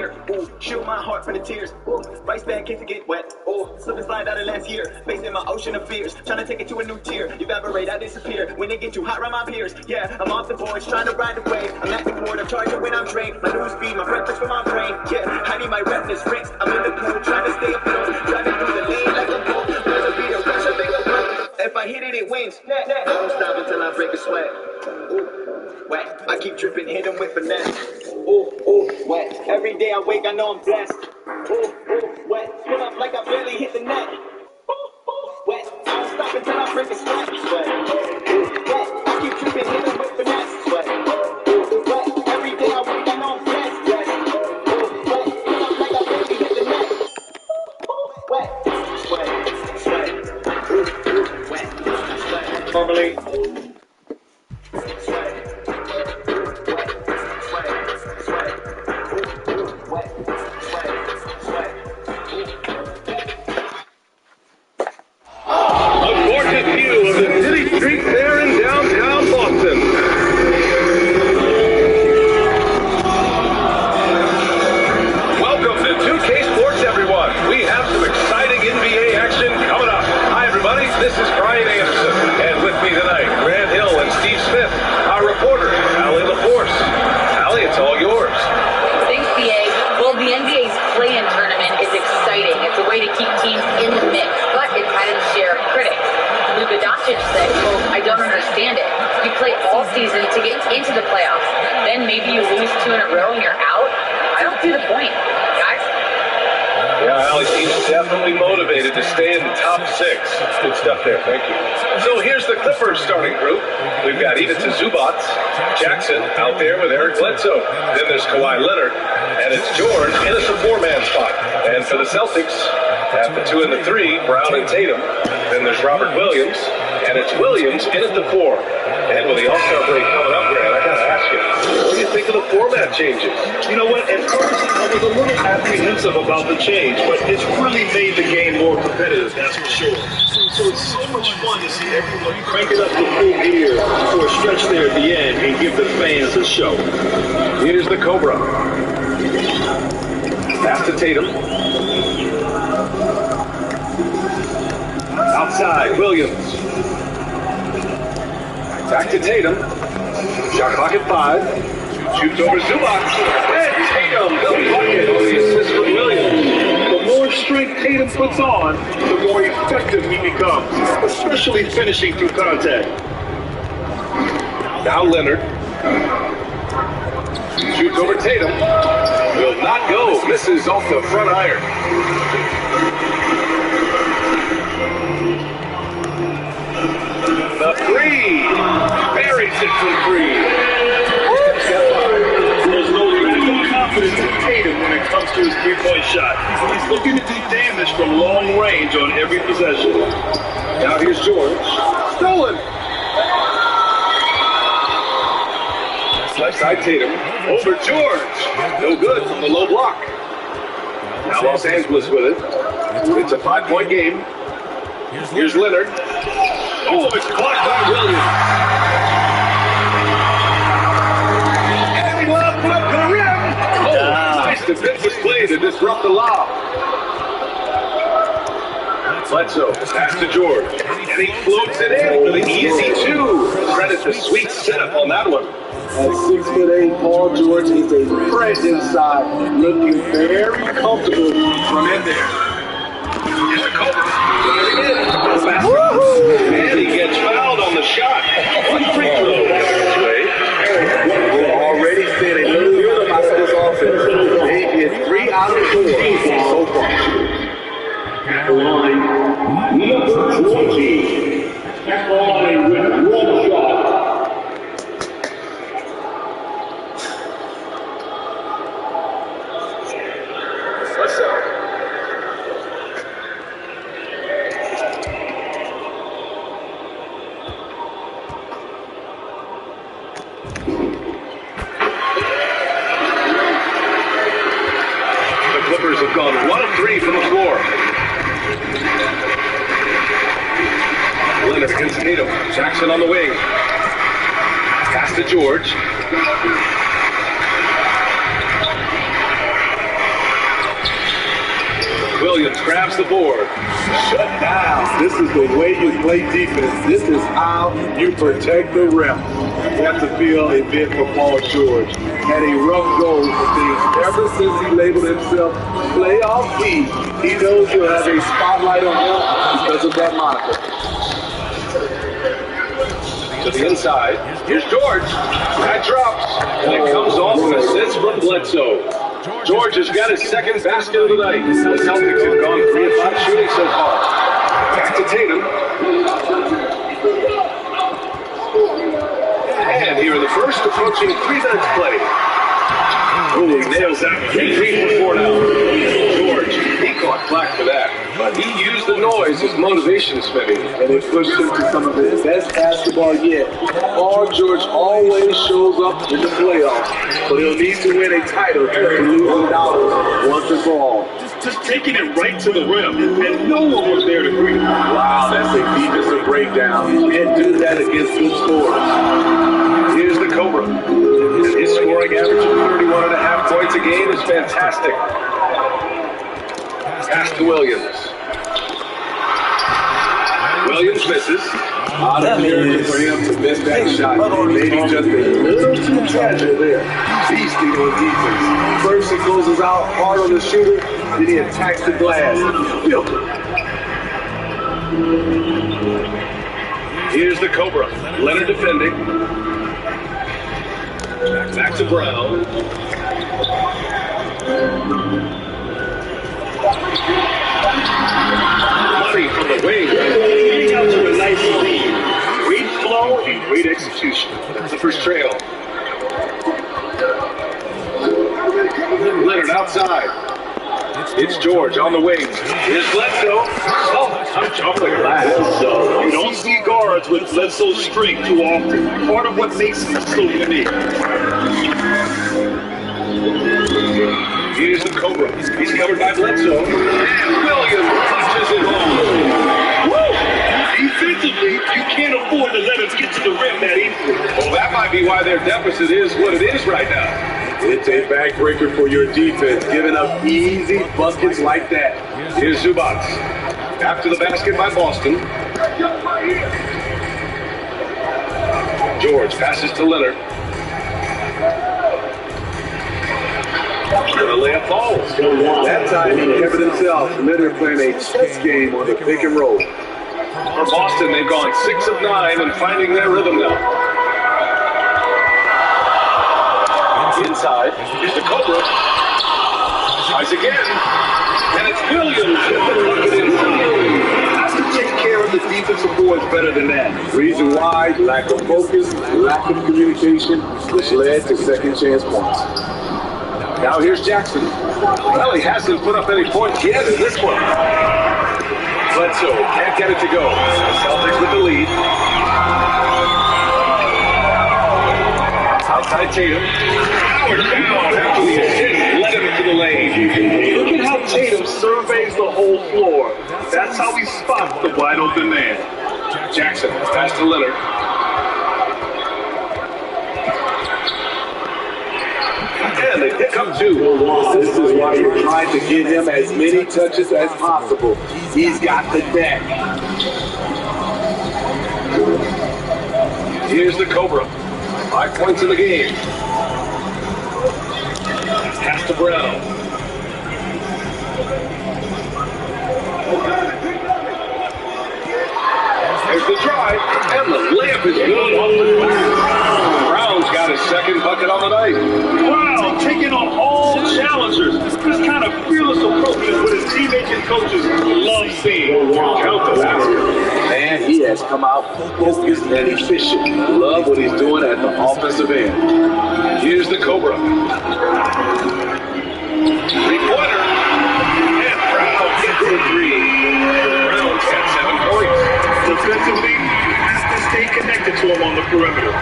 here. Ooh, shield my heart from the tears. Ooh, rice bag can't get wet. Ooh, slip and slide out of last year. Facing my ocean of fears. Trying to take it to a new tier. Evaporate, I disappear. When it get too hot around my peers. Yeah, I'm off the boards, trying to ride the wave. I'm at the board, I'm charging when I'm drained. My news feed, my breakfast for my brain. Yeah, I need my redness rings. I'm in the pool, trying to stay afloat. Driving through the lane like a boat. There's a beat, a rush, I make a blow. If I hit it, it wins. I don't stop until I break a sweat. Ooh, wet. I keep tripping, hit him with finesse. Ooh, ooh, wet. Every day I wake, I know I'm blessed. Ooh, ooh, wet. Fill up like I barely hit the net. Ooh, ooh, wet. I don't stop until I break a sweat. Ooh, wet. I keep tripping, hit him with finesse. Ooh, wet. Every day I wake, I know I'm blessed. Ooh, wet. Fill up like I barely hit the net. Ooh, wet. Sweat, sweat. Ooh, ooh, wet. Sweat. Normally. I don't understand it. You play all season to get into the playoffs. Then maybe you lose 2 in a row and you're out. I don't see the point, guys. Yeah, Allie seems definitely motivated to stay in the top 6. Good stuff there, thank you. So here's the Clippers starting group. We've got Ivica Zubac, Jackson out there with Eric Bledsoe. Then there's Kawhi Leonard, and it's George in a 4-man spot. And for the Celtics, at the 2 and the 3, Brown and Tatum. Then there's Robert Williams, and it's Williams in at the 4. And with the All-Star break coming up, Grant, I gotta ask you, what do you think of the format changes? You know what, at first I was a little apprehensive about the change, but it's really made the game more competitive, that's for sure. So it's so much fun to see everyone crank it up to full gear for a stretch there at the end and give the fans a show. Here's the Cobra. Pass to Tatum. Outside, Williams. Back to Tatum. Shot clock at 5. Shoots over Zubac. And Tatum, the bucket on the assist from Williams. The more strength Tatum puts on, the more effective he becomes, especially finishing through contact. Now Leonard. Shoots over Tatum. Will not go. Misses off the front iron. The 3. Buries it from 3. There's no lack of confidence in Tatum when it comes to his three-point shot. He's looking to do damage from long range on every possession. Now here's George. Stolen. Left side Tatum. Over George. No good from the low block. Now Los Angeles with it. It's a 5-point game. Here's Leonard. Oh, it's blocked by Williams. And he lobbed it up to the rim. Oh, nice defensive play to disrupt the lob. Bledsoe, pass to George. And he floats it in for the easy 2. Credit the sweet setup on that one. At 6'8", Paul George is a threat inside, looking very comfortable from in there. Here's the cover. And he gets fouled on the shot. 1 free throw. We've already said a little bit about this offense. They've hit 3 out of 4 so far. Number 20, line with 1 shot. What's up? The Clippers have gone 1 of 3 from the floor. Leonard against Tatum. Jackson on the wing. Pass to George. Williams grabs the board. Shut down. This is the way you play defense. This is how you protect the rim. That's a feel a bit for Paul George. Had a rough go for things ever since he labeled himself playoff P. He knows he'll have a spotlight on him because of that moniker. To the inside. Here's George. That drops. And it comes off an assist from Bledsoe. George has got his second basket of the night. The Celtics have gone 3 of 5 shooting so far. Back to Tatum. And here in the first, approaching 3 minutes play. Oh, he nails that. 3 for 4 now. George, he caught flack for that. But he used the noise as motivation, Smitty. And it pushed him to some of his best basketball yet. Paul George always shows up in the playoffs, but he'll need to win a title to lose the dollars once and for all. Just taking it right to the rim, and no one was there to greet him. Wow, that's a defensive breakdown. You can't do that against good scorers. Here's the Cobra. And his scoring average of 31.5 points a game is fantastic. Pass to Williams. Williams misses. Out of character for him to miss that shot. Maybe just a little too casual there. Beasting on defense. First he closes out hard on the shooter, then he attacks the glass. Here's the Cobra. Leonard defending. Back to Brown. Money from the wing. Getting out to a nice lead. Great flow and great execution. Clippers trail. Leonard outside. It's George on the wings. Here's Bledsoe. Oh, touch off the glass. So you don't see guards with Bledsoe's strength too often. Part of what makes him so unique. Here's the Cobra. He's covered by Bledsoe. And Williams punches it home. Woo! Defensively, you can't afford to let us get to the rim that easily. Well, that might be why their deficit is what it is right now. It's a backbreaker for your defense, giving up easy buckets like that. Here's Zubats. After the basket by Boston. George passes to Leonard. And the layup falls. That time he covered himself. Leonard playing a chess game on the pick and roll. For Boston, they've gone 6 of 9 and finding their rhythm now. Inside, here's the Cobra. Tries again. And it's Williams. Has to take care of the defensive boards better than that. Reason why, lack of focus, lack of communication, which led to second chance points. Now here's Jackson. Well, he hasn't put up any points yet in this one. Bledsoe can't get it to go. Celtics with the lead. Outside Tatum. Howard down after the assist. Let him into the lane. Look at how Tatum surveys the whole floor. That's how he spots the wide open man. Jackson pass to Leonard. And they pick up 2. This is why you're trying to get him as many touches as possible. He's got the deck. Here's the Cobra. 5 points in the game. Pass to Brown. There's the drive, and the layup is good off the glass. Brown's got his second bucket on the night. Wow, taking on all challengers. This kind of fearless approach is what his teammates and coaches love seeing. Count the basket. And he has come out focused and efficient. Love what he's doing at the offensive end. Here's the Cobra. 3-pointer. And Brown gets the 3. Brown's got 7 points. Defensively, you have to stay connected to him on the perimeter.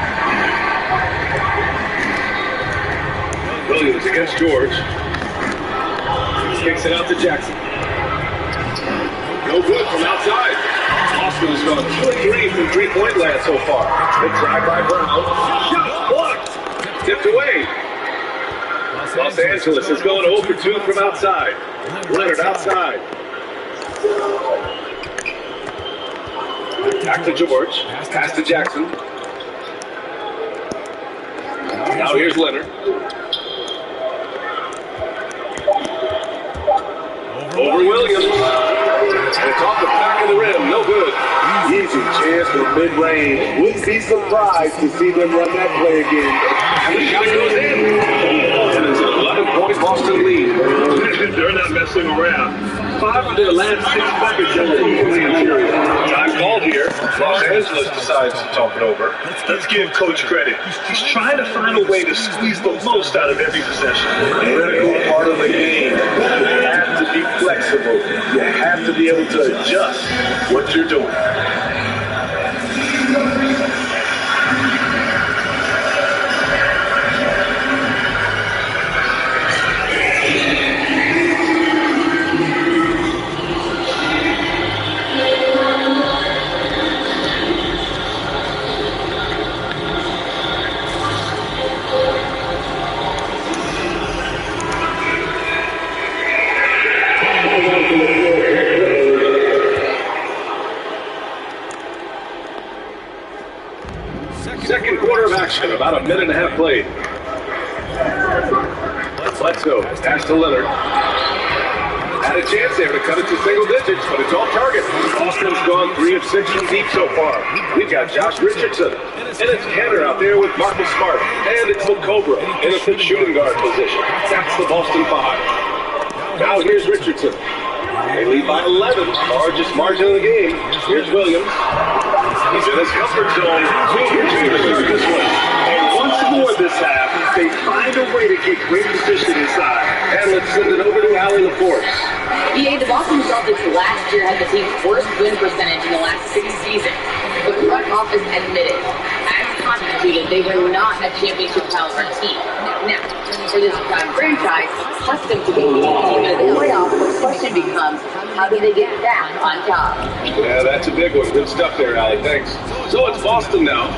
Williams against George. Kicks it out to Jackson. No good from outside. Austin's gone 2 of 3 from 3-point land so far. Good drive by Brown. Shot blocked. Tipped away. Los Angeles is going 0 for 2 from outside. Leonard outside. Back to George. Pass to Jackson. Now here's Leonard. Over Williams. And it's off the back of the rim. No good. Easy chance for mid-range. Wouldn't be surprised to see them run that play again. And the shot goes in. And it's an 11-point Boston lead. They're not messing around. 5 of their last 6 buckets have come from the interior. Time called here. Los Angeles decides to talk it over. Let's give Coach credit. He's trying to find a way to squeeze the most out of every possession. Critical part of the game. You have to be flexible. You have to be able to adjust what you're doing. Second quarter of action, about a minute and a half played. Bledsoe, pass to Leonard. Had a chance there to cut it to single digits, but it's off target. Boston's gone 3 of 6 from deep so far. We've got Josh Richardson, and it's Kenner out there with Marcus Smart, and it's Cobra in a shooting guard position. That's the Boston 5. Now here's Richardson. They lead by 11, largest margin of the game. Here's Williams. He's in his comfort zone. Here's this one. And once more this half, they find a way to get great position inside. And let's send it over to Allie LaForce. The Boston Celtics last year had the team's worst win percentage in the last 6 seasons. The front office admitted, as constituted, they were not a championship caliber team. Now, for this franchise, accustomed to being in the playoffs, the question becomes, how do they get back on top? Yeah, that's a big one. Good stuff there, Allie. Thanks. So it's Boston now.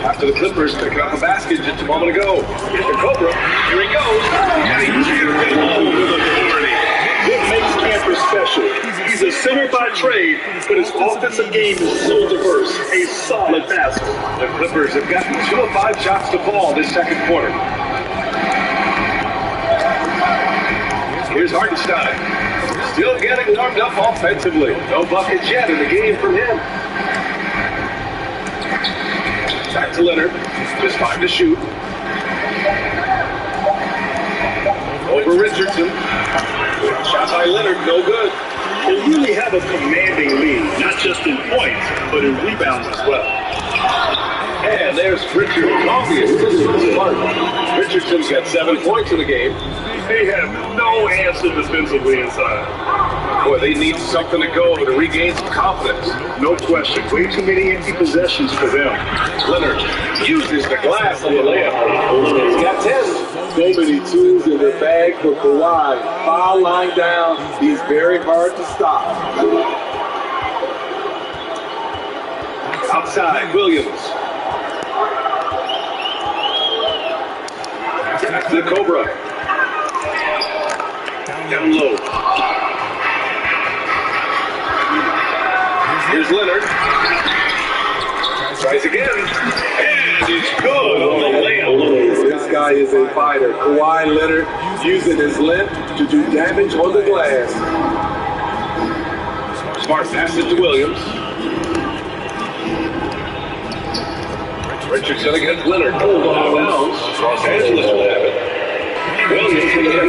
After the Clippers picking up a basket just a moment ago. Here's the Cobra. Here he goes. And he hits it home with authority. What makes Camper special? He's a center by trade, but his offensive game is so diverse. A solid passer. The Clippers have gotten 2 of 5 shots to fall this second quarter. Here's Hartenstein. Still getting warmed up offensively. No buckets yet in the game from him. Back to Leonard. Just 5 to shoot. Over Richardson. Shot by Leonard, no good. They really have a commanding lead, not just in points, but in rebounds as well. And there's Richard Coffee. Richardson's got 7 points in the game. They have no answer defensively inside. Boy, they need something to go to regain some confidence. No question. Way too many empty possessions for them. Leonard uses the glass on the layup. He's got 10. So many twos in the bag for Kawhi. Foul line down. He's very hard to stop. Outside, Williams. Back to the Cobra. Down low. Here's Leonard. Tries again. And it's good on the layup. This guy is a fighter. Kawhi Leonard using his length to do damage on the glass. Smart passes to Williams. Richardson against Leonard. Pulled out of bounds. Los Angeles will have it. Williams can get it.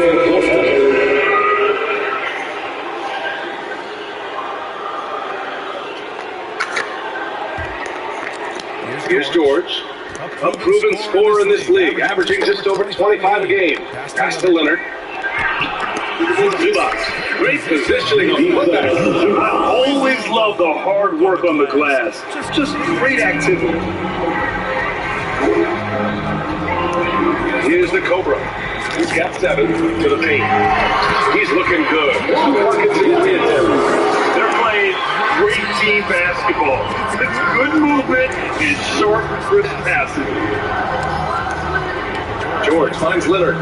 Here's George, a proven scorer in this league, averaging just over 25 a game. Pass to Leonard. Zubac, great positioning on the football. I always love the hard work on the glass. Just great activity. Here's the Cobra. He's got 7 to the paint. He's looking good. They're playing great team basketball. It's good movement and short, crisp passing. George finds Leonard.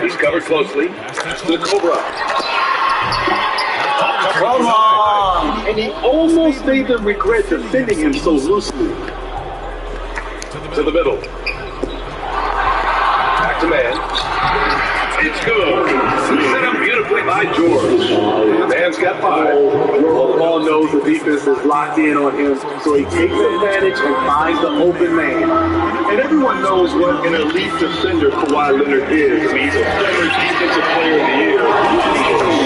He's covered closely. Pass to the Cobra. Come on! And he almost made them regret defending him so loosely. To the middle. Back to man. It's good. Set up beautifully by George. The man's got 5. Well, Paul knows the defense is locked in on him, so he takes advantage and finds the open man. And everyone knows what an elite defender Kawhi Leonard is. I mean, he's a former defensive player of the year.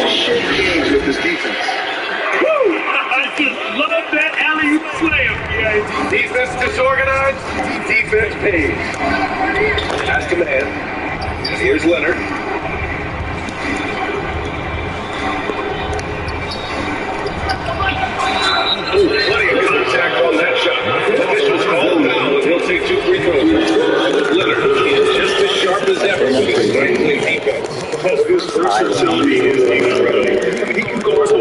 He shake games with his defense. Woo! I just love that alley-oop slam, guys. Defense disorganized. Defense pays. Pass to man. Here's Leonard. Plenty of contact on that shot. The officials call him now, and he'll take 2 free throws. Leonard is just as sharp as ever with strengthening defense. His versatility is incredible. He can go as a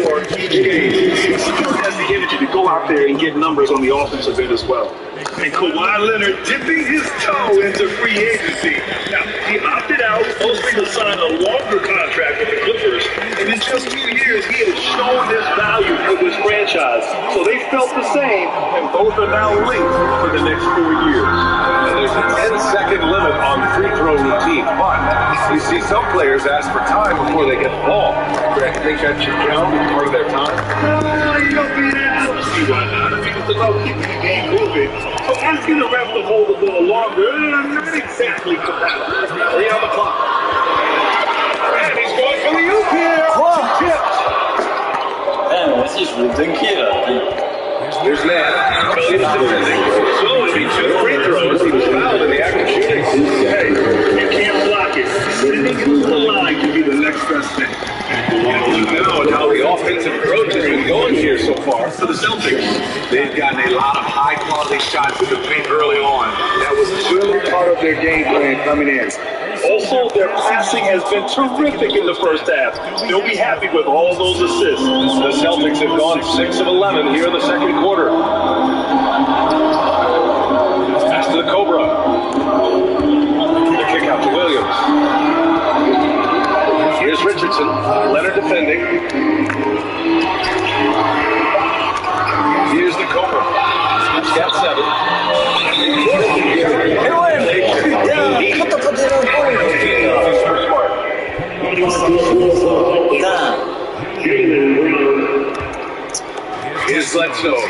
for each game. He still has the energy to go out there and get numbers on the offensive end as well. And Kawhi Leonard dipping his toe into free agency. Now, he opted out, mostly to sign a longer contract with the Clippers, and in just 2 years, he has shown his value for this franchise. So they felt the same, and both are now linked for the next 4 years. And there's a 10-second limit on free throw routine, but you see some players ask for time before they get the ball. I think that should count as part of their time. You don't see that. I don't see why not. I mean, it's about keeping the game moving. So asking the ref to hold the ball longer, not exactly compatible. 3 on the clock. And he's going for the oop here. Tipped. Moi aussi, je voulais dunker là. Here's man. It's defending. So it'll be 2 free throws. He was fouled in the act of shooting. Hey, you can't block it. Sitting into the line can be the next best thing. Now and how the offensive approach has been going here so far for the Celtics. They've gotten a lot of high-quality shots in the paint early on. That was clearly part of their game plan coming in. Also, their passing has been terrific in the first half. They'll be happy with all those assists. The Celtics have gone 6 of 11 here in the second quarter. Pass to the Cobra. The kick out to Williams. Here's Richardson. Leonard defending. Here's the Cobra. He's got 7. Here's Bledsoe.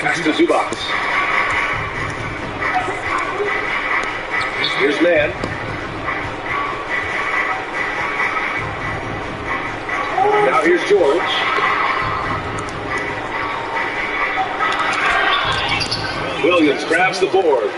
Pass to Zubac. Here's man. Now here's George. Williams grabs the board.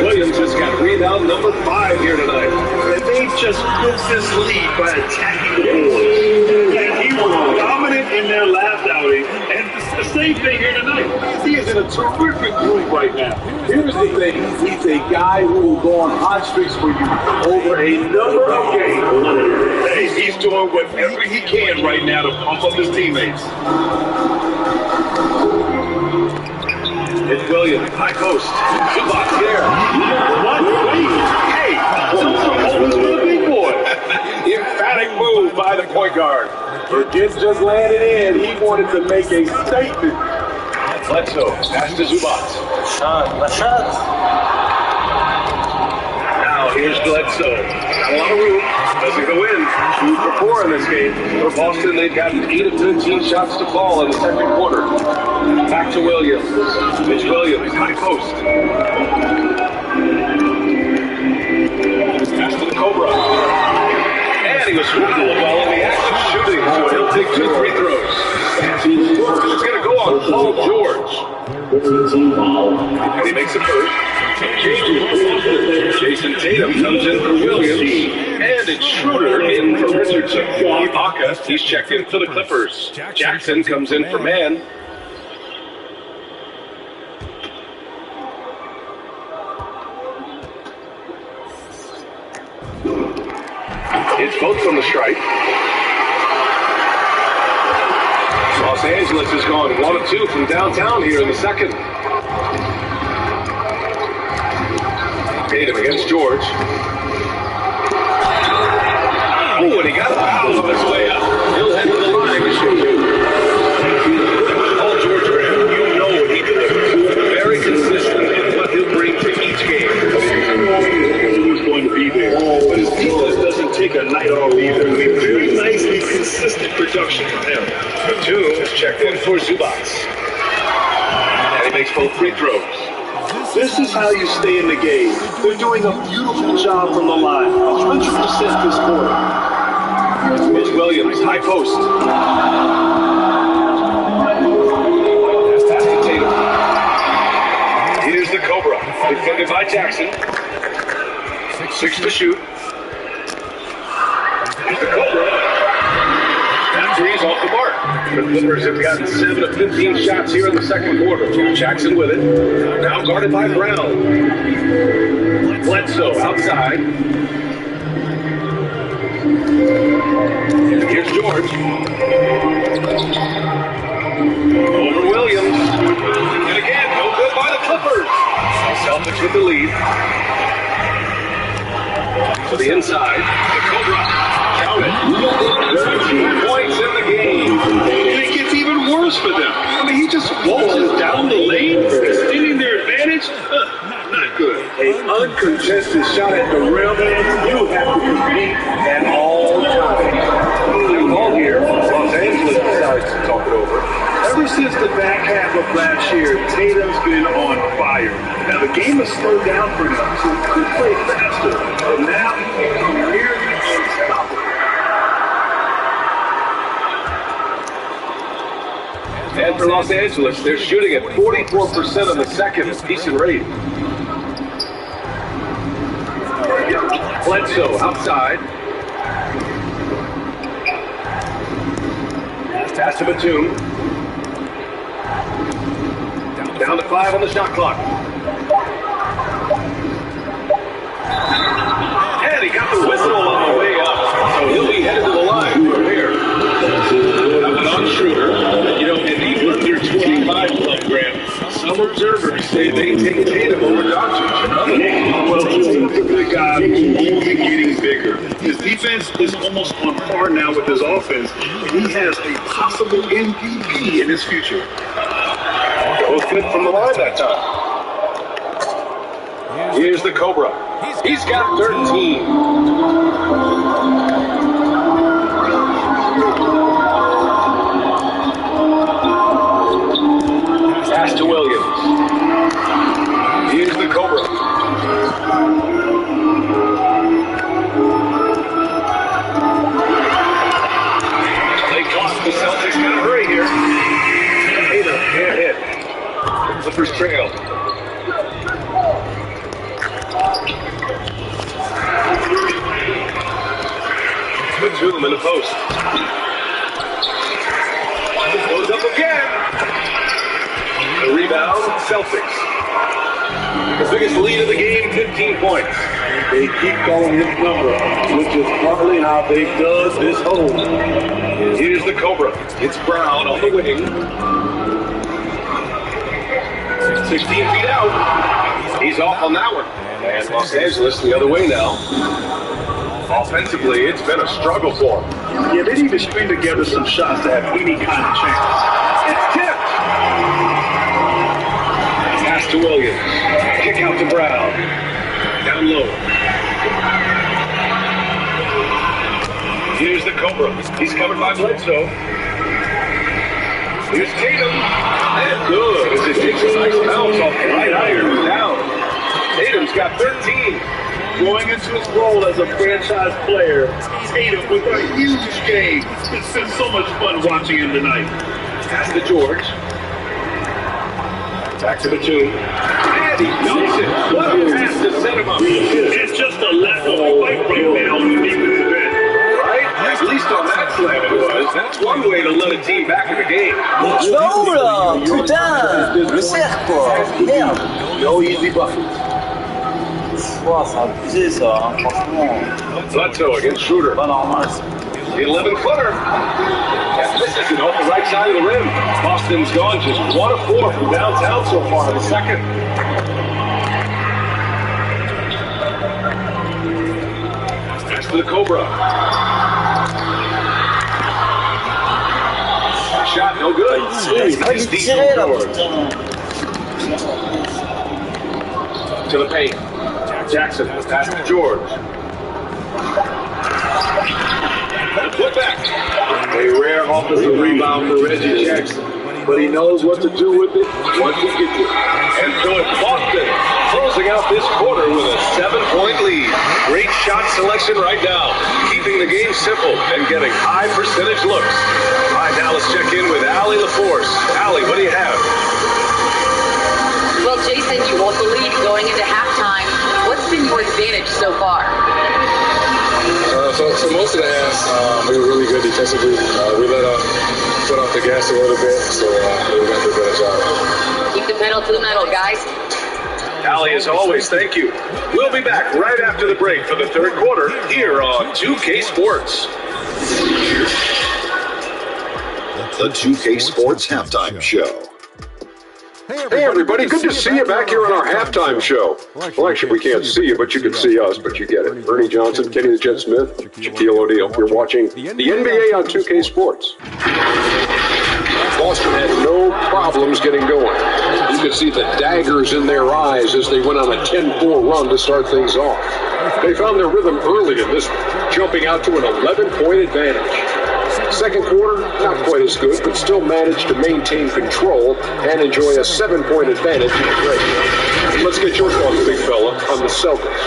Williams has got rebound number 5 here tonight. And they just built this lead by attacking the boards. And he was dominant in their last outing. And the same thing here tonight. He is in a terrific groove right now. Here's the thing. He's a guy who will go on hot streaks for you over a number of games. Hey, he's doing whatever he can right now to pump up his teammates. It's Williams, high post. Zubac there. What? Wait. Hey, always for the big boy. Emphatic move by the point guard. Burgess just landed in. He wanted to make a statement. Bledsoe, pass to Zubac. La shot. Now here's Bledsoe. Got a lot of room. Doesn't go in. 2 for 4 in this game. For Boston, they've gotten 8 of 13 shots to fall in the second quarter. Back to Williams. Mitch Williams, high post. Pass to the Cobra. And he was swindled while in the act of shooting, so he'll take 2 free throws. It's going to go on Paul George. And he makes a first. Jason Tatum comes in for Williams. And it's Schroeder in for Richardson. Ibaka, he's checked in for the Clippers. Jackson comes in for man. It's Boats on the strike. Los Angeles has gone 1 of 2 from downtown here in the second. Tatum against George. Oh, and he got a foul on his way up. He'll head to the line to shoot two. All George Graham, you know what he delivers. Very consistent in what he'll bring to each game. Who's going to be there? But his defense doesn't take a night off either. I mean, very nicely consistent production from him. Batum is checked in for Zubats. And he makes both free throws. This is how you stay in the game. They're doing a beautiful job from the line. 100% this quarter. Here's Williams, high post. Pass to Tatum. Here's the Cobra, defended by Jackson. 6 to shoot. Here's the Cobra. That three's off the mark. The Clippers have gotten 7 of 15 shots here in the second quarter. Jackson with it. Now guarded by Brown. Bledsoe outside. Here's George. Over Williams. And again, no good by the Clippers. Celtics with the lead. To the inside. The Cobra. Count it. 13 points in the game. And it gets even worse for them. I mean, he just waltzes down the lane, extending their advantage. Not good. An uncontested shot at the rim, you have to compete at all times. New ball here. Los Angeles decides to talk it over. Ever since the back half of last year, Tatum's been on fire. Now, the game has slowed down for him, so he could play faster. But now he's nearly unstoppable. And for Los Angeles, they're shooting at 44% in the second. Decent rate. Bledsoe outside. Pass to Batum. Down to 5 on the shot clock. And he got the whistle on the way up. So he'll be headed to the line from here. That was on Schroeder. You know, in the under 25 club, Graham, some observers say they take Tatum over Doncic. Well, he's a big guy who's only getting bigger. His defense is almost on par now with his offense, and he has a possible MVP in his future. Goes good from the line that time. Here's the Cobra. He's got 13. Pass to Williams. Here's the Cobra. They clock the Celtics. Gotta hurry here. Tatum can't hit. Clippers trail. Batum in the post. Goes up again. The rebound, Celtics. The biggest lead of the game, 15 points. They keep calling his number, which is probably how they done this hole. Here's the Cobra. It's Brown on the wing. 16 feet out. He's off on that one. And Los Angeles the other way now. Offensively, it's been a struggle for them. Yeah, they need to string together some shots to have any kind of chance. It's tipped. Pass to Williams. Kick out to Brown. Down low. Here's the Cobra. He's covered by Bledsoe. Here's Tatum. And good as it takes a nice bounce off the right iron. Down. Tatum's got 13. Going into his role as a franchise player, Tatum with a huge game. It's been so much fun watching him tonight. Pass to George. Back to Batum. And he dunks it. What a pass to set him up. It's just a lack of fight right now on the defensive end. Right? At least on that slam it was. That's one way to let a team back in the game. Tu vas où là? Putain! Le cerf quoi! Merde! No easy buckets. Wow, c'est abusé ça, hein, franchement. Bledsoe against Schroeder. Pas normal ça. The 11-footer. And this isn't off the right side of the rim. Boston's gone just 1 of 4 from downtown so far in the second. for the Cobra. Shot no good. Nice deep from George. To the paint. Jackson, pass to George. Put back. A rare offensive rebound for Reggie Jackson, but he knows what to do with it once he gets it. And so it's Boston closing out this quarter with a 7-point lead. Great shot selection right now, keeping the game simple and getting high percentage looks. All right, now let's check in with Allie LaForce. Allie, what do you have? Well, Jason, you hold the lead going into halftime. What's been your advantage so far? So most of the half, we were really good defensively. We let foot off the gas a little bit, so we got to do a better job. Keep the pedal to the metal, guys. Allie, as always, thank you. We'll be back right after the break for the third quarter here on 2K Sports. The 2K Sports Halftime Show. Hey everybody, good to see you back here on our halftime show. Well, actually, we can't see you, but you can see us, but you get it. Ernie Johnson, Kenny the Jet Smith, Shaquille O'Neal. You're watching the NBA on 2K Sports. Boston had no problems getting going. You could see the daggers in their eyes as they went on a 10-4 run to start things off. They found their rhythm early in this one, jumping out to an 11-point advantage. Second quarter, not quite as good, but still managed to maintain control and enjoy a 7-point advantage in the break. Let's get your thoughts, big fella, on the Celtics.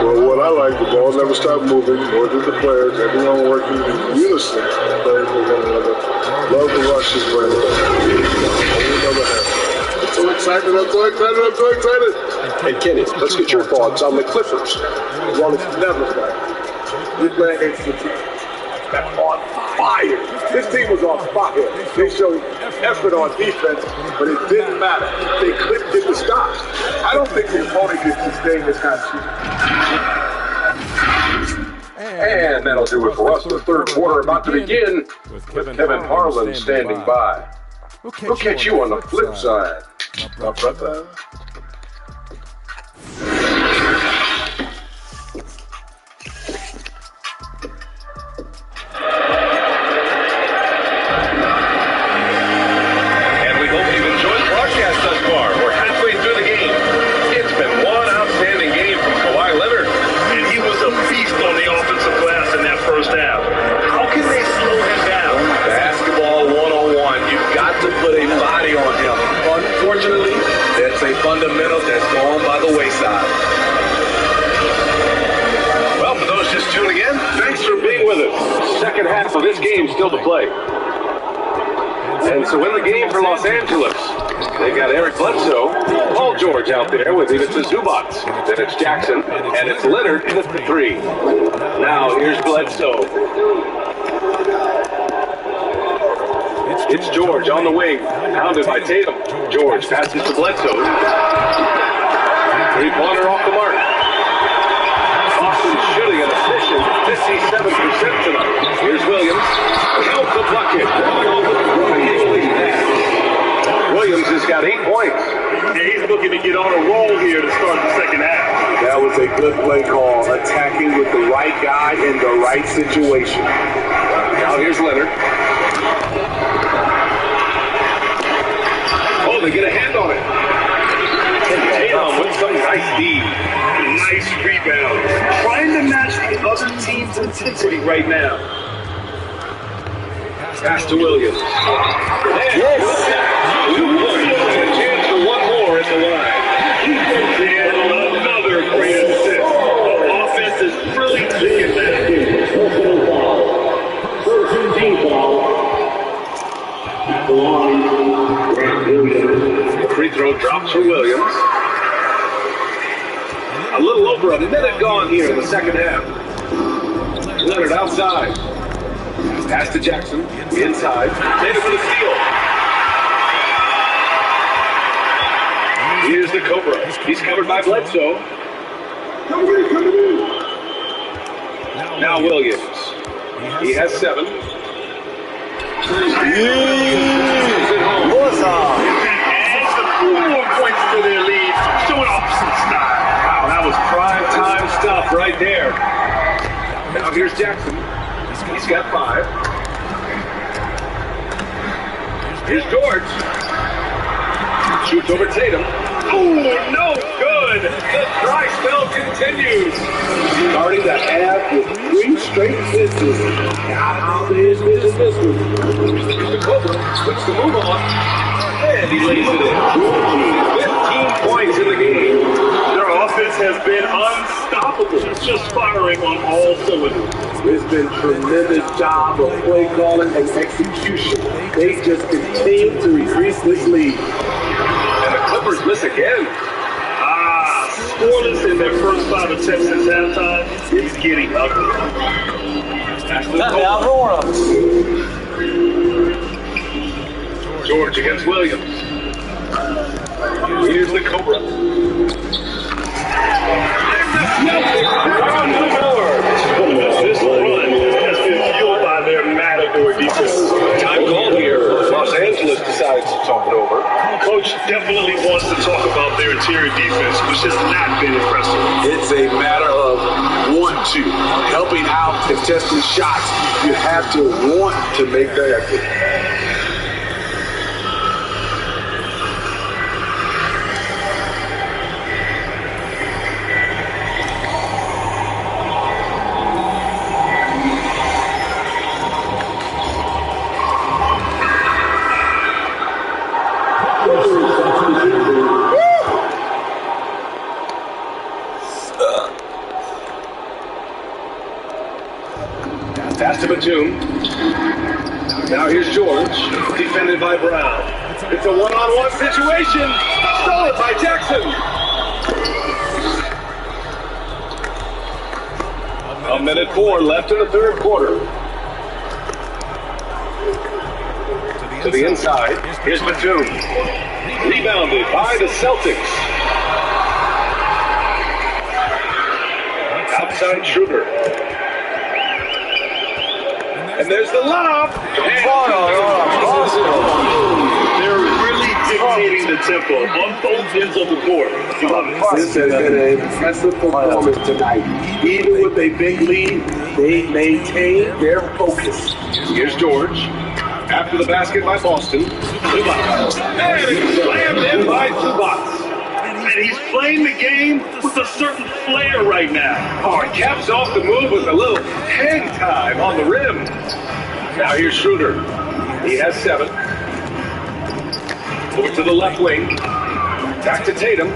Well, what I like, the ball never stopped moving, nor did the players. Everyone working in unison. Players with one another. Love the rush this way. I'm so excited, I'm so excited, I'm so excited. And Kenny, let's get your thoughts on the Clippers. Well, it's never like we're playing against the team that's on fire. This team was on fire. They showed effort on defense, but it didn't matter. They couldn't get the stops. I don't think the opponent can sustain this kind of shooting. And that'll do it for us. The third quarter about to begin with Kevin Harlan standing by. We'll catch you on the flip side, my brother. Fundamental that's gone by the wayside. Well, for those just tuning in, thanks for being with us. Second half of this game still to play. And so in the game for Los Angeles, they've got Eric Bledsoe, Paul George out there with Ivica Zubac. Then it's Jackson, and it's Leonard with the three. Now here's Bledsoe. It's George on the wing, pounded by Tatum. George passes to Bledsoe. Three-pointer off the mark. Boston shooting an efficient 57% tonight. Here's Williams. Out the bucket. Williams has got 8 points. Yeah, he's looking to get on a roll here to start the second half. That was a good play call, attacking with the right guy in the right situation. Now here's Leonard. Oh, they get a hand on it. And Tatum with some nice D. Nice rebound. Trying to match the other team's intensity right now. Pass to Williams. Yes. And a chance for one more at the line. And another great assist. The offense is really digging that. The free throw drops for Williams. A little over a minute gone here in the second half. Leonard outside. Pass to Jackson. Inside. Tatum for the steal. Here's the Cobra. He's covered by Bledsoe. Now Williams. He has 7. Adds the 4 more points to their lead, showing off some style. Wow, that was prime time stuff right there. Now here's Jackson. He's got 5. Here's George. Shoots over Tatum. Oh, no good. The dry spell continues. Starting to have with 3 straight misses. Now how they envision this one. Here's the Cobra. Switch the move on. And he lays it in. 15 points in the game. Their offense has been unstoppable, just firing on all cylinders. It's been a tremendous job of play calling and execution. They just continue to increase this lead. And the Clippers miss again. Scoreless in their first 5 attempts since halftime. It's getting ugly. George against Williams. Here's the Cobra. On the board. This run has been fueled by their matador defense. Time called here. Los Angeles decides to talk it over. Coach definitely wants to talk about their interior defense, which has not been impressive. It's a matter of 1-2, helping out contested shots. You have to want to make that effort. Pass to Batum. Now here's George, defended by Brown. It's a one-on-one situation. Stolen by Jackson. A minute 4 left in the third quarter. To the inside. Here's Batum. Rebounded by the Celtics. Outside Schroeder. And there's the lob. They're really dictating the tempo on both ends of the court. This has been an impressive performance tonight. Even with a big lead, they maintain their focus. Here's George. After the basket by Boston. Zubac. And it's slammed in by Zubac. And he's playing the game with a certain flair right now. Oh, he caps off the move with a little hang time on the rim. Now here's Schroeder. He has 7. Over to the left wing. Back to Tatum.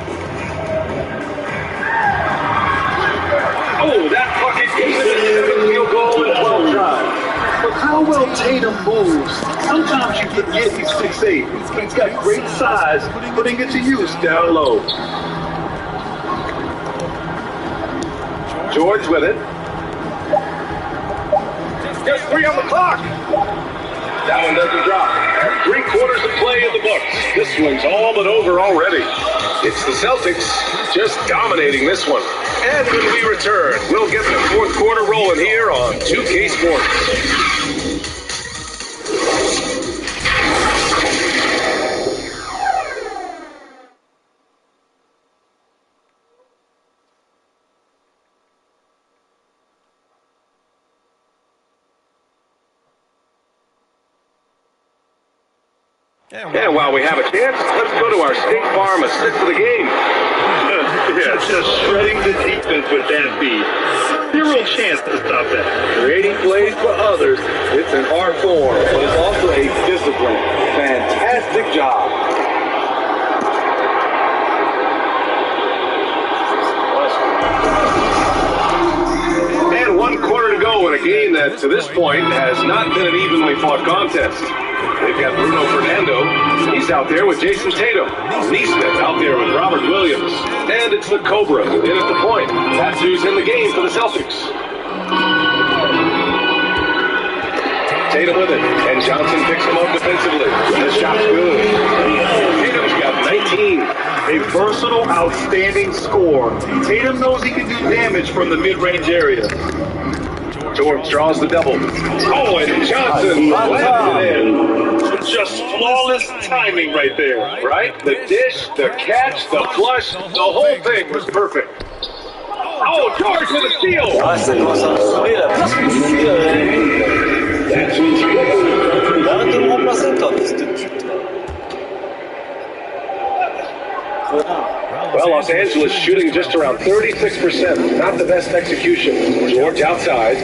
Oh, that bucket gives him a 7th field goal in 12 tries. But how well Tatum moves, sometimes you forget he's 6'8". He's got great size, putting it to use down low. George with it. Just 3 on the clock. That one doesn't drop. 3 quarters of play in the books. This one's all but over already. It's the Celtics just dominating this one. And when we return, we'll get the fourth quarter rolling here on 2K Sports. And while we have a chance, let's go to our State Farm assist of the game. Yeah, just shredding the defense with that feed. Zero chance to stop that. Creating plays for others, it's an art form, but it's also a discipline. Fantastic job. And 1 quarter to go in a game that, to this point, has not been an evenly fought contest. They've got Bruno Fernando. He's out there with Jason Tatum. Neesmith out there with Robert Williams. And it's the Cobra in at the point. That's who's in the game for the Celtics. Tatum with it. And Johnson picks him up defensively. The shot's good. Tatum's got 19. A versatile, outstanding scorer. Tatum knows he can do damage from the mid-range area. George draws the double. Oh, and Johnson slapped it in. Just flawless timing right there. Right? The dish, the catch, the flush, the whole thing was perfect. Oh, George with a steal. Ah, ça commence à me saouler là, parce que je suis arrête de me remplacer, toi, fils de pute. Well, Los Angeles shooting just around 36%. Not the best execution. George outside.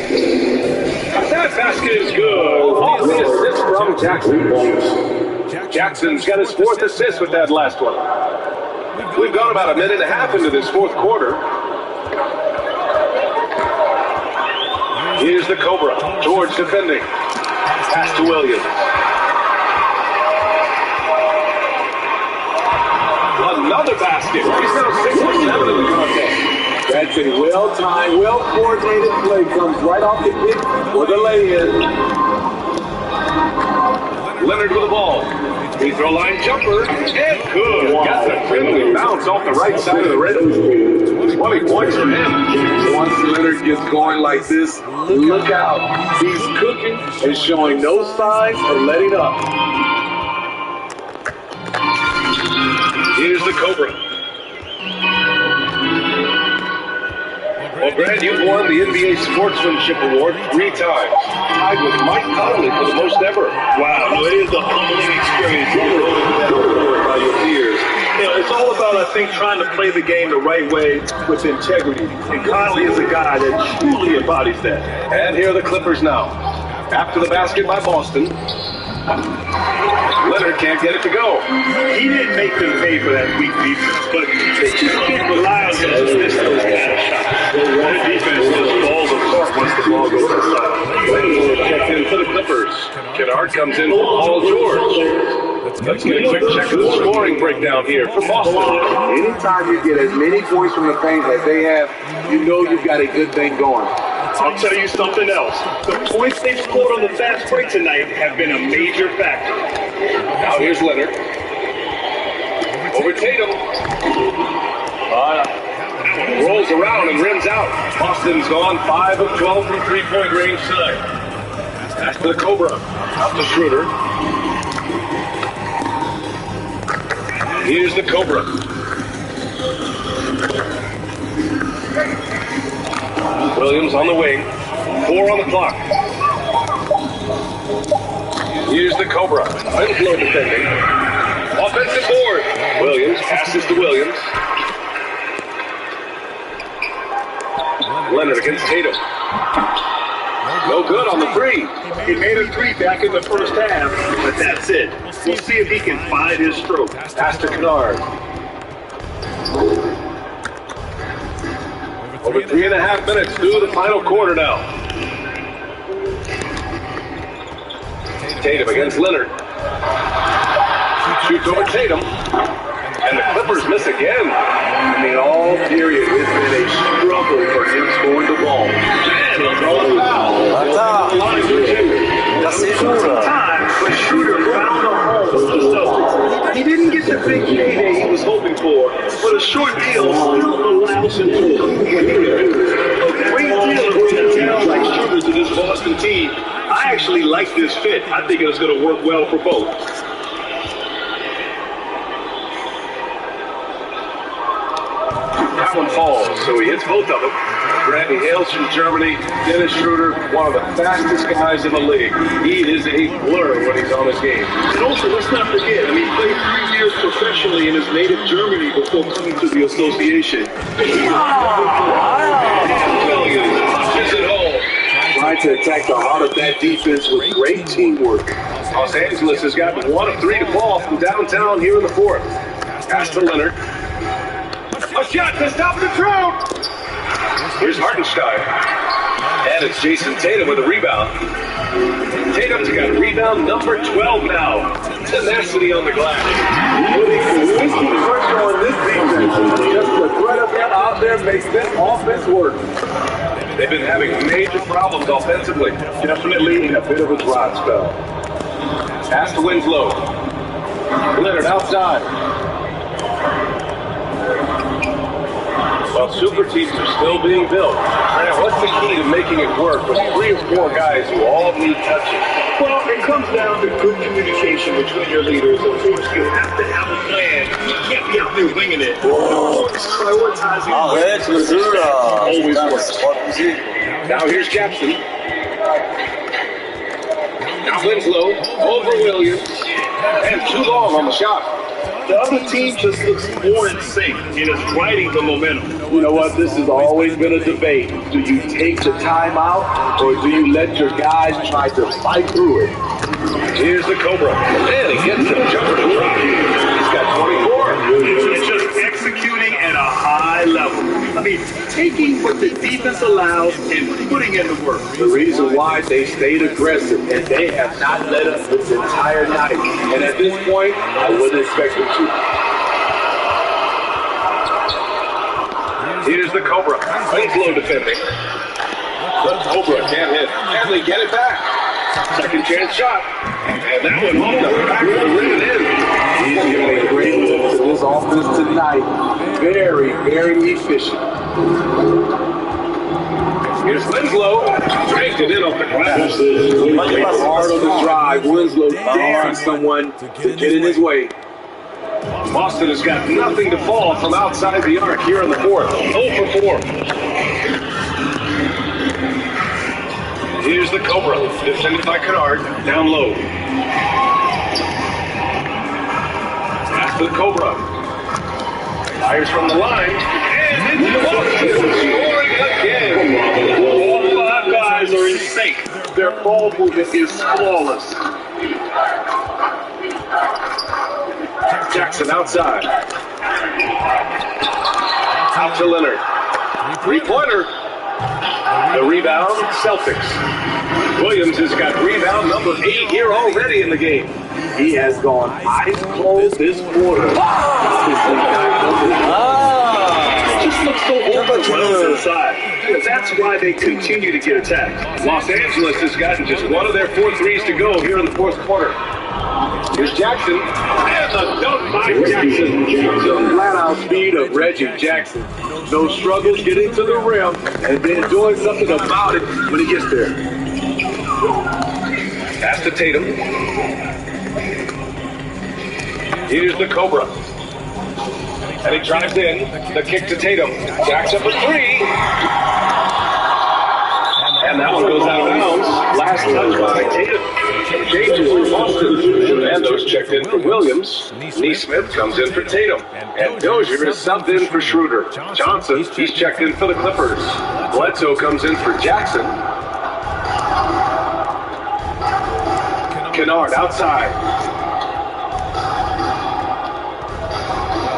That basket is good. Off the assist from Jackson. Jackson's got his 4th assist with that last one. We've gone about a minute and a half into this 4th quarter. Here's the Cobra. George defending. Pass to Williams. Another basket. He's now 6 for 7 in the contest. That's a well-timed, well-coordinated play. Comes right off the pick for the lay-in. Leonard with the ball. Free throw line jumper. And good. Got the friendly bounce off the right side of the rim. 20 points for him. Once Leonard gets going like this, look out. He's cooking and showing no signs of letting up. Here's the Cobra. Well, Brad, you've won the NBA Sportsmanship Award 3 times. Tied with Mike Conley for the most ever. Wow, it is a humbling experience. By your peers. You know, it's all about, I think, trying to play the game the right way with integrity. And Conley is a guy that truly embodies that. And here are the Clippers now. After the basket by Boston. Leonard can't get it to go. He didn't make them pay for that weak defense, but they just can't rely on him to miss those kind of shots. Their defense just falls apart once the ball goes inside. Check in for the Clippers. Kennard comes in for Paul George. Let's get a quick check of the scoring breakdown here from Boston. Anytime you get as many points from the paint as they have, you know you've got a good thing going. I'll tell you something else. The points they've scored on the fast break tonight have been a major factor. Now here's Leonard. Over Tatum. Rolls around and rims out. Boston's gone 5 of 12 from three-point range tonight. Pass to the Cobra. Out to Schroeder. Here's the Cobra. Williams on the wing. 4 on the clock. Here's the Cobra. Winslow defending. Offensive board. Williams passes to Williams. Leonard against Tatum. No good on the 3. He made a 3 back in the first half, but that's it. We'll see if he can find his stroke. Pass to Kennard. Over 3.5 minutes through the final quarter now. Tatum against Leonard. Shoots over Tatum. And the Clippers miss again. I mean, all period, it's been a struggle for him scoring the ball. La Saison, là. But Schroeder found a home for the Celtics. He didn't get the big payday he was hoping for, but a short deal still allows him to contribute. A great deal of talent like Schroeder to this Boston team. I actually like this fit. I think it's going to work well for both. That one falls, so he hits both of them. Brad, he hails from Germany. Dennis Schroeder, one of the fastest guys in the league. He is a blur when he's on his game. And also, let's not forget, he played 3 years professionally in his native Germany before coming to the association. Williams punches it home. Trying to attack the heart of that defense with great teamwork. Los Angeles has gotten 1 of 3 to fall from downtown here in the 4th. Pass to Leonard. A shot to stop the drought. Here's Hartenstein. And it's Jason Tatum with a rebound. Tatum's got rebound number 12 now. Tenacity on the glass. Putting consistent pressure on this defense. Just the threat of him out there makes this offense work. They've been having major problems offensively. Definitely in a bit of a dry spell. Pass to Winslow. Leonard outside. Well, super teams are still being built. Now, what's the key to making it work with 3 or 4 guys who all need touches? Well, it comes down to good communication between your leaders. Of course, you have to have a plan. You can't be out there winging it. Prioritizing Arrête le jeu là. always Putain, works. c'est pas abusé. Now here's Jackson. Now Winslow over Williams. And too long on the shot. The other team just looks more in sync and is riding the momentum. You know what? This has always been a debate. Do you take the timeout or do you let your guys try to fight through it? Here's the Cobra. And he gets some jumper to drop. He's got 24. It's just executing at a high level. I mean, taking what the defense allows and putting in the work. The reason why they stayed aggressive and they have not let up this entire night. And at this point, I wouldn't expect them to. Here's the Cobra. Winslow defending. The Cobra can't hit. And they get it back. Second chance shot. And that one off the back of the rim and in. He's giving a great look to this offense tonight. Very, very efficient. Here's Winslow. Dragged it in off the glass. Hard on the drive. Winslow daring someone to get in his way. Boston has got nothing to fall from outside the arc here in the fourth. 0 for 4. Here's the Cobra, defended by Kennard, down low. Pass to the Cobra. Fires from the line, and into Boston, scoring again. All five guys are in sync. Their ball movement is flawless. Jackson outside. Out to Leonard. Three-pointer. The rebound, Celtics. Williams has got rebound number 8 here already in the game. He has gone ice cold this quarter. Just looks so overwhelmed inside. That's why they continue to get attacked. Los Angeles has gotten just one of their 4 threes to go here in the fourth quarter. Here's Jackson. And the dunk by Jackson. The flat-out speed of Reggie Jackson. No struggles getting to the rim and then doing something about it when he gets there. Pass to Tatum. Here's the Cobra. And he drives in. The kick to Tatum. Jacks up a 3. And that one goes out of bounds. Last touch by Tatum. Changes for Boston. Fernando's checked in for Williams. Neesmith comes in for Tatum. And Dozier is subbed in for Schroeder. Johnson, he's checked in for the Clippers. Bledsoe comes in for Jackson. Kennard outside.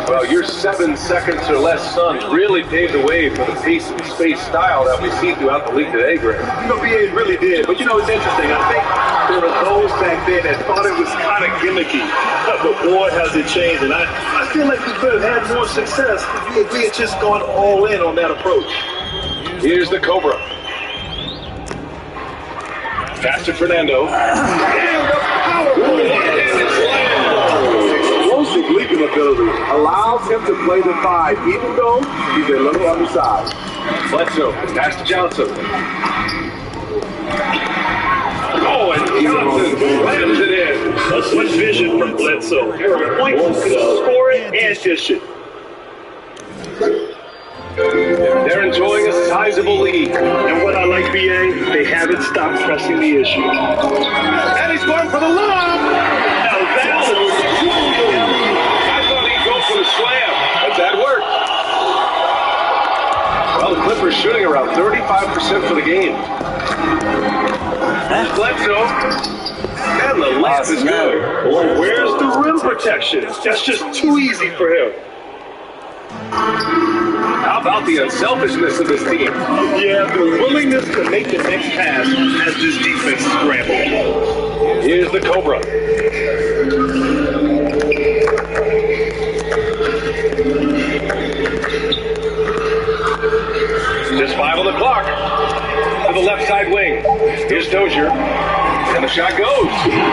Well, your 7 seconds or less Suns really paved the way for the pace and space style that we see throughout the league today, Greg. BA really did. But it's interesting. I think there were those back then that thought it was kind of gimmicky. But boy, has it changed. And I feel like we could have had more success if we had just gone all in on that approach. Here's the Cobra. Pass to Fernando. And the powerful one-handed slam. Explosive leaping ability allows him to play the 5, even though he's a little undersized. Bledsoe, pass to Johnson. Oh, and Johnson slams it in. A switch vision from Bledsoe. Point, score it, and dish it. They're enjoying a sizable lead. And what I like, BA, they haven't stopped pressing the issue. And he's going for the lob. Now that's I thought he'd go for the slam, but that worked. Well, the Clippers shooting around 35% for the game. Bledsoe. And the layup is good. Well, where's the rim protection? That's just too easy for him. How about the unselfishness of this team? Yeah, the willingness to make the next pass as this defense scrambled. Here's the Cobra. Just 5 on the clock. To the left side wing. Here's Dozier. And the shot goes.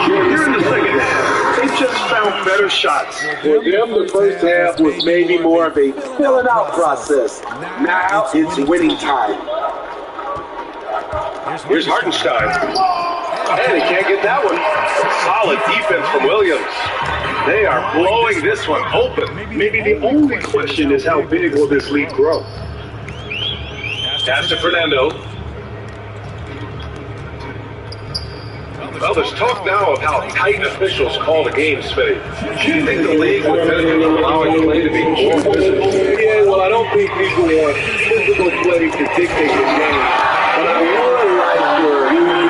Here in the second half, they just found better shots. For them, the first half was maybe more of a filling out process. Now it's winning time. Here's Hartenstein. And he can't get that one. Solid defense from Williams. They are blowing this one open. Maybe the only question is how big will this lead grow? Pass to Fernando. Well, there's talk now of how tight officials call the game, Smitty. Do you think the league would benefit from allowing play to be more physical? Yeah, well, I don't think people want physical play to dictate the game. But I would like for,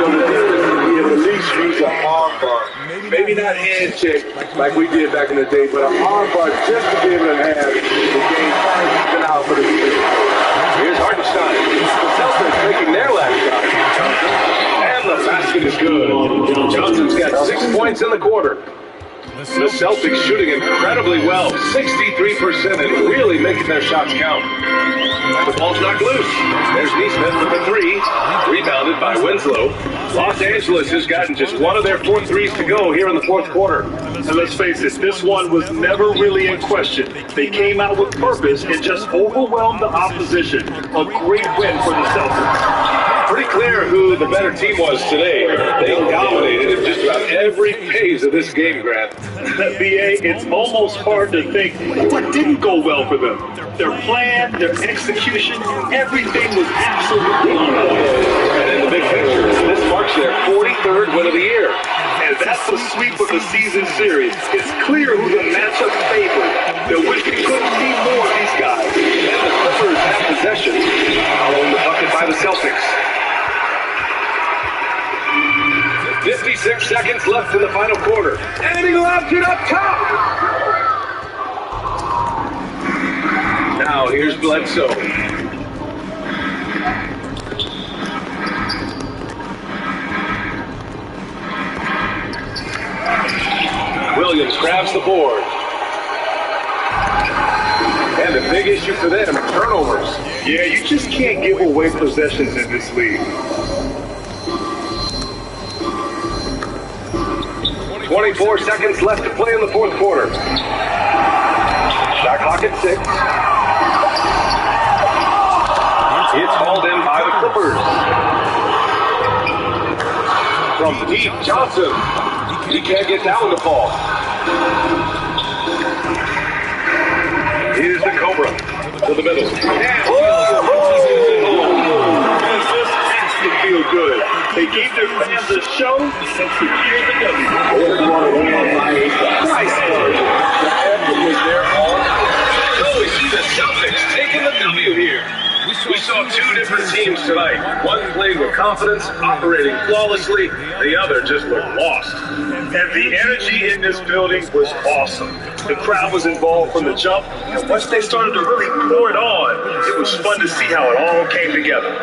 the defense to be able to at least use an arm bar. Maybe not hand check like we did back in the day, but an arm bar just to be able to have the game kind of even out for the defense. Here's Hartenstein. The Celtics making their last shot. And the basket is good. Johnson's got 6 points in the quarter. The Celtics shooting incredibly well, 63%, and really making their shots count. The ball's knocked loose. There's Neesmith with the three, rebounded by Winslow. Los Angeles has gotten just one of their 4 threes to go here in the fourth quarter. And let's face it, this one was never really in question. They came out with purpose and just overwhelmed the opposition. A great win for the Celtics. Pretty clear who the better team was today. They dominated in just about every phase of this game, Grant. BA, it's almost hard to think what didn't go well for them. Their plan, their execution, everything was absolutely on point. And in the big picture, this marks their 43rd win of the year. And that's the sweep of the season series. It's clear who the matchup favored. They wish we couldn't see more of these guys. And the Clippers have possession, following the bucket by the Celtics. 56 seconds left in the final quarter. And he left it up top! Now here's Bledsoe. Williams grabs the board. And the big issue for them, turnovers. Yeah, you just can't give away possessions in this league. 24 seconds left to play in the fourth quarter. Shot clock at 6. It's hauled in by the Clippers. From deep, Johnson. He can't get that one to fall. Here's the Cobra to the middle. This has to feel good. They gave their fans a show and secured the W. Nice work. The was there all night. So we see the Celtics taking the W here. We saw 2 different teams tonight. One played with confidence, operating flawlessly. The other just looked lost. And the energy in this building was awesome. The crowd was involved from the jump, and once they started to really pour it on, it was fun to see how it all came together.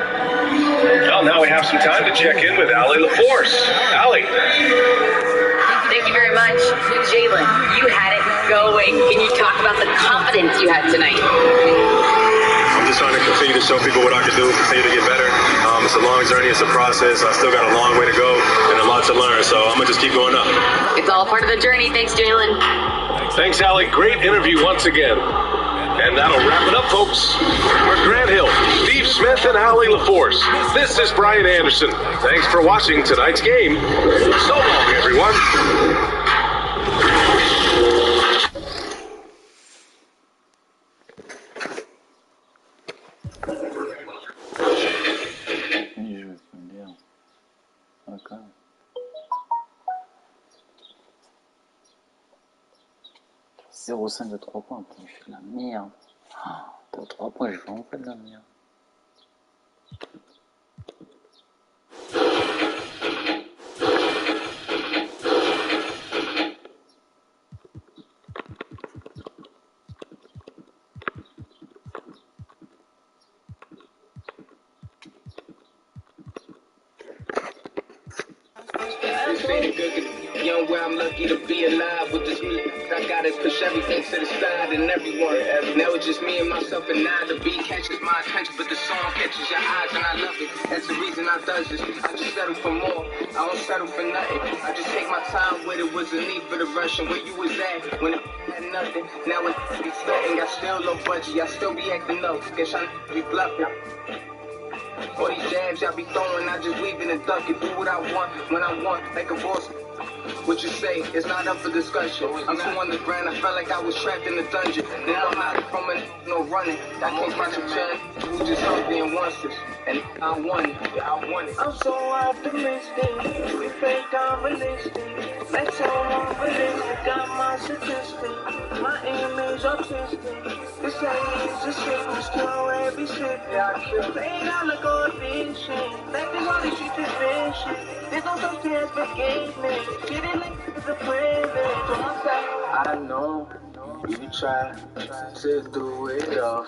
Well, now we have some time to check in with Allie LaForce. Allie. Thank you very much. Jalen, you had it going. Can you talk about the confidence you had tonight? I'm just trying to continue to show people what I can do, continue to get better. It's a long journey, it's a process. I still got a long way to go and a lot to learn, so I'm going to just keep going up. It's all part of the journey. Thanks, Jalen. Thanks, Allie. Great interview once again. And that'll wrap it up, folks. For Grant Hill, Steve Smith, and Allie LaForce, this is Brian Anderson. Thanks for watching tonight's game. So long, everyone. Zéro 5 de 3 points, putain, je fais de la merde. Pour 3 points, je fais vraiment pas de la merde. Young, where I'm lucky to be alive with this music. I gotta push everything to the side and everyone. Now it's just me and myself and I. The beat catches my attention, but the song catches your eyes and I love it. That's the reason I does this. I just settle for more. I don't settle for nothing. I just take my time with it. Was a need for the rush and where you was at when it had nothing. Now when it be sweating, I still low budget. I still be acting low. Guess I be bluffing. All these jabs y'all be throwing, I just weave it and duck it. Do what I want, when I want, like a boss. What you say is not up for discussion. I'm too underground, I felt like I was trapped in a dungeon. Now I'm not from it, no running. I can't catch a chance, who just healthy and wants this. And I won it, yeah, I won it. I'm so optimistic, we fake unrealistic. Like so unrealistic, got my statistics. My image autistic. This ain't is a sickness, kill every sick. Yeah, I kill. Ain't on the coefficient. Like this all this shit is vision. There's no such thing as forgiveness. Get it like it's a privilege. On my side, I know you try to do it all.